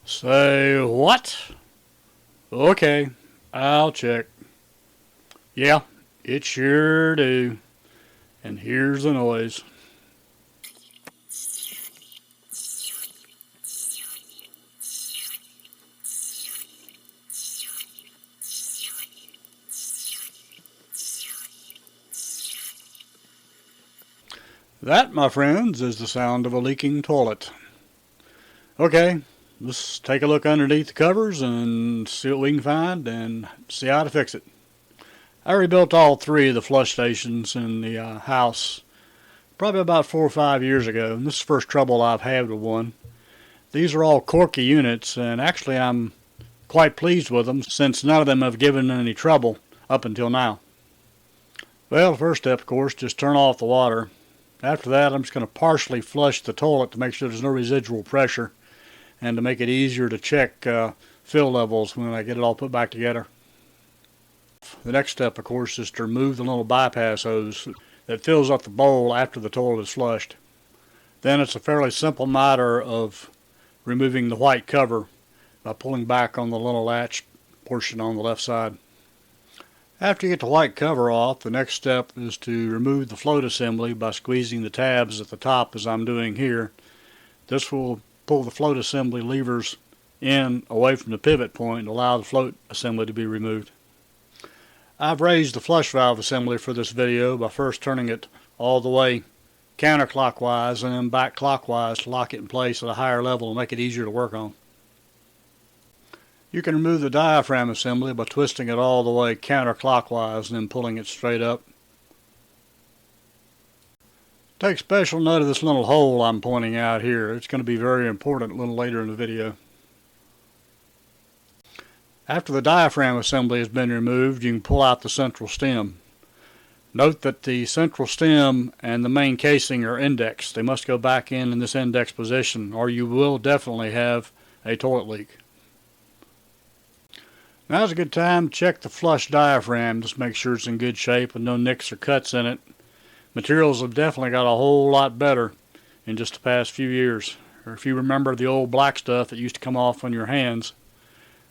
Say what? Okay, I'll check. Yeah, it sure do. And here's the noise. That, my friends, is the sound of a leaking toilet. Okay, let's take a look underneath the covers and see what we can find and see how to fix it. I rebuilt all three of the flush stations in the house probably about 4 or 5 years ago, and this is the first trouble I've had with one. These are all Korky units, and actually I'm quite pleased with them since none of them have given any trouble up until now. Well, the first step, of course, just turn off the water. After that, I'm just going to partially flush the toilet to make sure there's no residual pressure and to make it easier to check fill levels when I get it all put back together. The next step, of course, is to remove the little bypass hose that fills up the bowl after the toilet is flushed. Then it's a fairly simple matter of removing the white cover by pulling back on the little latch portion on the left side. After you get the white cover off, the next step is to remove the float assembly by squeezing the tabs at the top as I'm doing here. This will pull the float assembly levers in away from the pivot point and allow the float assembly to be removed. I've raised the flush valve assembly for this video by first turning it all the way counterclockwise and then back clockwise to lock it in place at a higher level and make it easier to work on. You can remove the diaphragm assembly by twisting it all the way counterclockwise and then pulling it straight up. Take special note of this little hole I'm pointing out here. It's going to be very important a little later in the video. After the diaphragm assembly has been removed, you can pull out the central stem. Note that the central stem and the main casing are indexed. They must go back in this index position or you will definitely have a toilet leak. Now's a good time to check the flush diaphragm. Just make sure it's in good shape and no nicks or cuts in it. Materials have definitely got a whole lot better in just the past few years. Or if you remember the old black stuff that used to come off on your hands,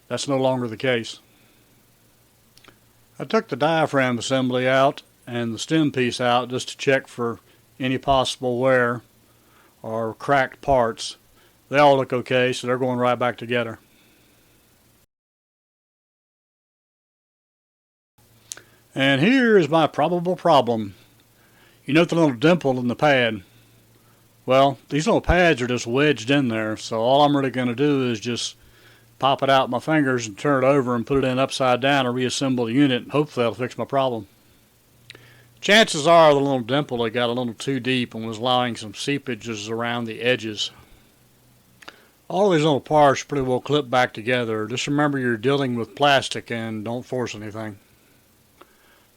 that's no longer the case. I took the diaphragm assembly out and the stem piece out just to check for any possible wear or cracked parts. They all look okay, so they're going right back together. And here is my probable problem. You note the little dimple in the pad. Well, these little pads are just wedged in there, so all I'm really going to do is just pop it out with my fingers and turn it over and put it in upside down and reassemble the unit, and hopefully that'll fix my problem. Chances are the little dimple had got a little too deep and was allowing some seepages around the edges. All these little parts pretty well clip back together. Just remember you're dealing with plastic and don't force anything.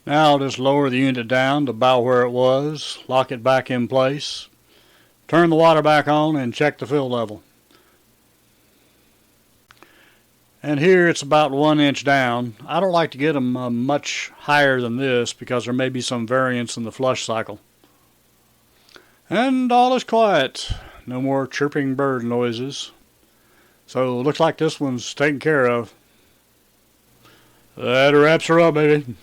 Now I'll just lower the unit down to about where it was, lock it back in place, turn the water back on and check the fill level. And here it's about 1 inch down. I don't like to get them much higher than this because there may be some variance in the flush cycle. And all is quiet. No more chirping bird noises. So it looks like this one's taken care of. That wraps her up, baby.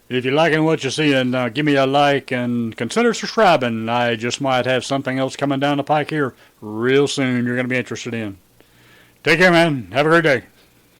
If you're liking what you're seeing, give me a like and consider subscribing. I just might have something else coming down the pike here real soon you're going to be interested in. Take care, man. Have a great day.